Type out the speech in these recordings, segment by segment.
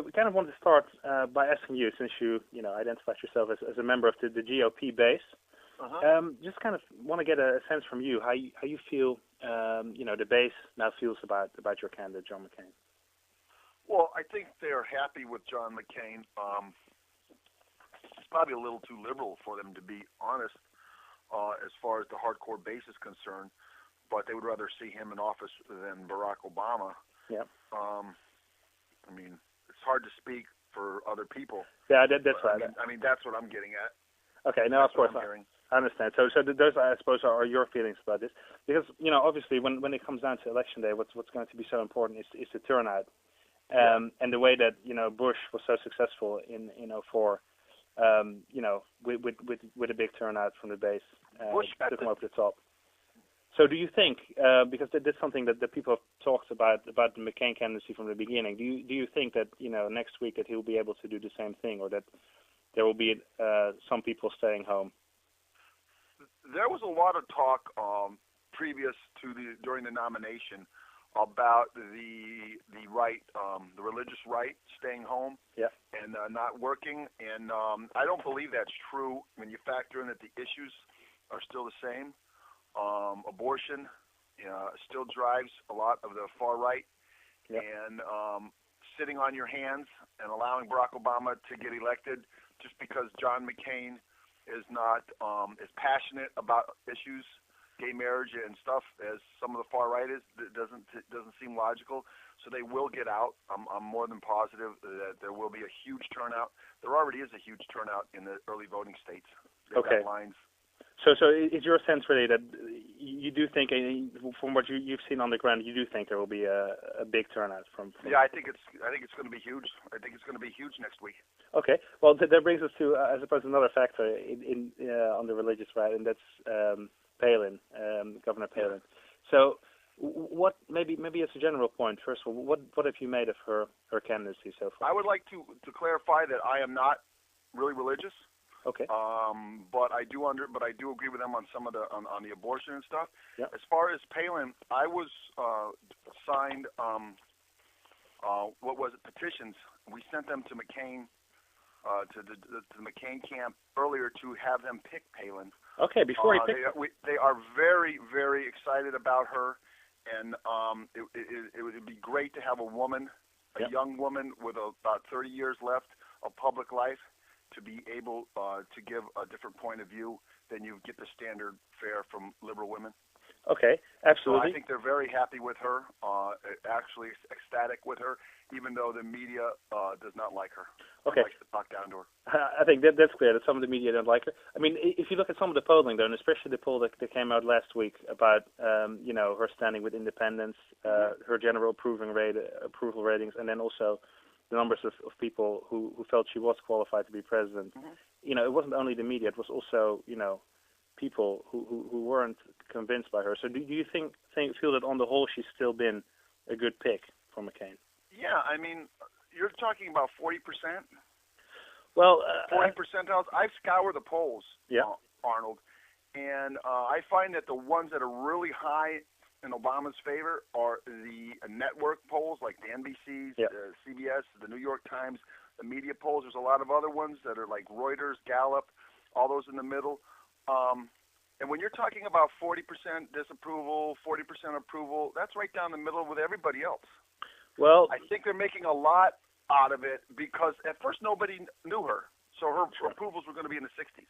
we kind of want to start by asking you, since you identified yourself as a member of the GOP base. Just kind of want to get a sense from you how you feel, the base now feels about your candidate, John McCain. Well, I think they're happy with John McCain. It's probably a little too liberal for them, to be honest, as far as the hardcore base is concerned. But they would rather see him in office than Barack Obama. Yeah. I mean, it's hard to speak for other people. Yeah, that's right. I mean, that's what I'm getting at. Okay, no, of course, I understand. So those, I suppose, are your feelings about this, because obviously, when it comes down to election day, what's going to be so important is the turnout, and the way that Bush was so successful in 2004, with a big turnout from the base, took him over the top. So do you think, because that's something that people have talked about the McCain candidacy from the beginning, do you think that next week that he'll be able to do the same thing, or that there will be some people staying home? There was a lot of talk previous to during the nomination about the right, the religious right, staying home and not working, and I don't believe that's true when you factor in that the issues are still the same. Abortion still drives a lot of the far right, and sitting on your hands and allowing Barack Obama to get elected just because John McCain is not as passionate about issues, gay marriage and stuff, as some of the far right is, it doesn't seem logical. So they will get out. I'm more than positive that there will be a huge turnout. There already is a huge turnout in the early voting states. They've got lines. So is your sense really that you do think, from what you've seen on the ground, you do think there will be a big turnout from? Yeah, I think it's going to be huge. I think it's going to be huge next week. Okay, well that brings us to I suppose another factor in on the religious right, and that's Palin, Governor Palin. So what maybe as a general point, first of all, what have you made of her candidacy so far? I would like to clarify that I am not really religious. Okay. But I do agree with them on some of on the abortion and stuff. Yeah. As far as Palin, I was signed petitions. We sent them to McCain, to the McCain camp earlier to have them pick Palin. Okay, before he picked her. They are very, very excited about her, and it would be great to have a woman, a young woman with about 30 years left of public life, to be able to give a different point of view than you get the standard fare from liberal women. Okay, absolutely. So I think they're very happy with her, actually ecstatic with her, even though the media does not like her. Okay. Likes to talk down to her. I think that's clear, that some of the media don't like her. I mean, if you look at some of the polling, though, and especially the poll that came out last week about, her standing with independents, her general approval ratings, and then also the numbers of people who felt she was qualified to be president. Mm-hmm. It wasn't only the media; it was also people who weren't convinced by her. So do you feel that on the whole she's still been a good pick for McCain? Yeah, I mean, you're talking about 40%. Well, 40%. I've scoured the polls, Arnold, and I find that the ones that are really high in Obama's favor are the network polls, like the NBC's, the CBS, the New York Times, the media polls. There's a lot of other ones that are like Reuters, Gallup, all those in the middle. And when you're talking about 40% disapproval, 40% approval, that's right down the middle with everybody else. Well, I think they're making a lot out of it because at first nobody knew her, so her approvals were going to be in the 60s.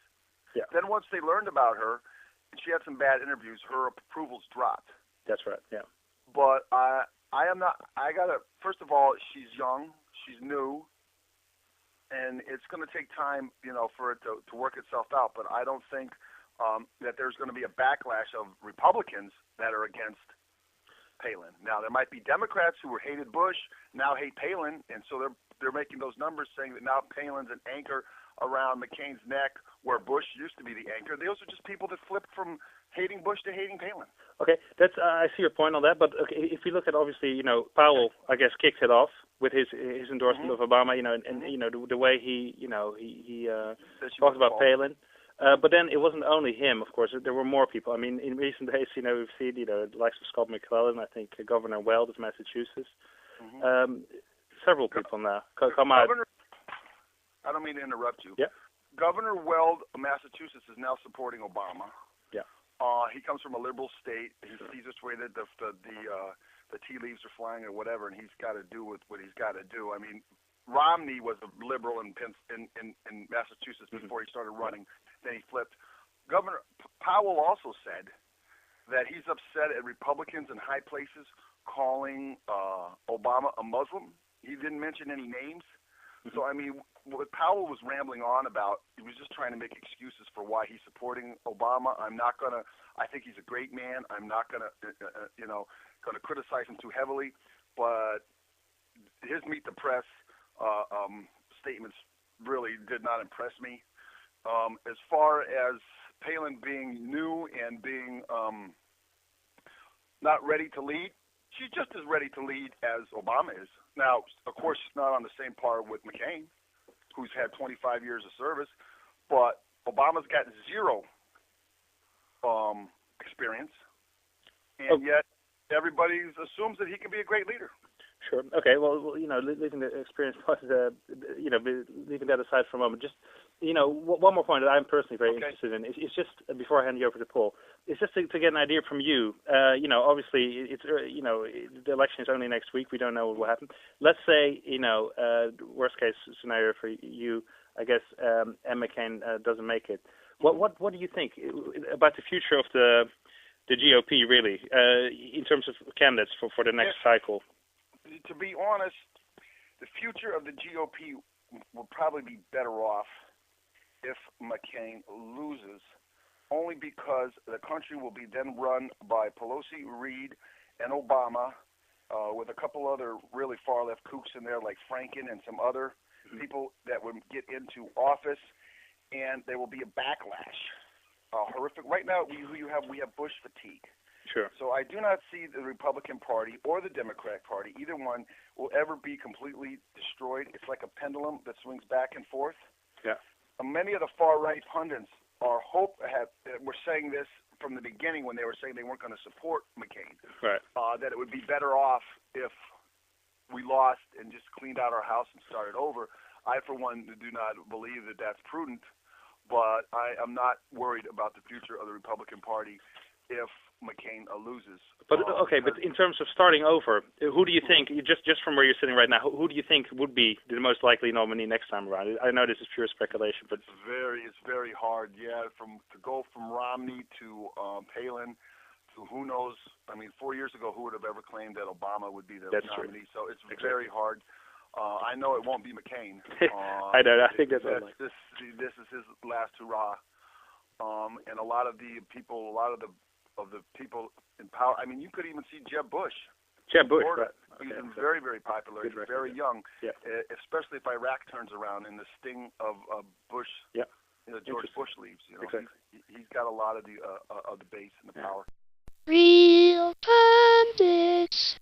Yeah. Then once they learned about her, and she had some bad interviews, her approvals dropped. That's right, yeah. But first of all, she's young, she's new, and it's going to take time, for it to work itself out. But I don't think that there's going to be a backlash of Republicans that are against Palin. Now, there might be Democrats who hated Bush, now hate Palin, and so they're making those numbers saying that now Palin's an anchor around McCain's neck where Bush used to be the anchor. Those are just people that flipped from hating Bush to hating Palin. Okay, I see your point on that, but okay, if you look at, obviously, Powell, I guess, kicked it off with his endorsement of Obama, the way he talked about Palin. But then it wasn't only him, of course. There were more people. I mean, in recent days, we've seen, the likes of Scott McClellan, I think Governor Weld of Massachusetts. several people now come out. I don't mean to interrupt you. Yeah. Governor Weld of Massachusetts is now supporting Obama. Yeah. He comes from a liberal state. He sees which way that the tea leaves are flying or whatever, and he's got to do with what he's got to do. I mean, Romney was a liberal in Massachusetts before he started running. Then he flipped. Governor Powell also said that he's upset at Republicans in high places calling Obama a Muslim. He didn't mention any names. So, I mean, what Powell was rambling on about, he was just trying to make excuses for why he's supporting Obama. I think he's a great man. I'm not going to, going to criticize him too heavily. But his Meet the Press statements really did not impress me. As far as Palin being new and being not ready to lead, she's just as ready to lead as Obama is. Now, of course, she's not on the same par with McCain, who's had 25 years of service, but Obama's got zero experience, and yet everybody assumes that he can be a great leader. Sure. Okay. Well, leaving the experience part, leaving that aside for a moment, just, one more point that I'm personally very interested in. It's just, before I hand you over to Paul, it's just to get an idea from you. Obviously, it's, the election is only next week. We don't know what will happen. Let's say, worst case scenario for you, I guess, M. McCain doesn't make it. What do you think about the future of the GOP, really, in terms of candidates for the next cycle? To be honest, the future of the GOP will probably be better off if McCain loses, only because the country will be then run by Pelosi, Reid, and Obama, with a couple other really far-left kooks in there like Franken and some other people that would get into office, and there will be a backlash. Horrific. Right now, we have Bush fatigue. Sure. So I do not see the Republican Party or the Democratic Party, either one, will ever be completely destroyed. It's like a pendulum that swings back and forth. Yeah. Many of the far-right pundits were saying this from the beginning when they were saying they weren't going to support McCain. Right. That it would be better off if we lost and just cleaned out our house and started over. I, for one, do not believe that that's prudent, but I am not worried about the future of the Republican Party if McCain loses. But but in terms of starting over, who do you think, just from where you're sitting right now, who do you think would be the most likely nominee next time around? I know this is pure speculation, but it's very hard. Yeah, to go from Romney to Palin to who knows. I mean, 4 years ago, who would have ever claimed that Obama would be the nominee? True. So it's very hard. I know it won't be McCain. I know. I think that's this is his last hurrah. And a lot of the people in power. I mean, you could even see Jeb Bush. Right. He's been very, very popular. He's very young, especially if Iraq turns around and the sting of Bush, George Bush leaves. Exactly. He's got a lot of the base and the power. Real Pundits.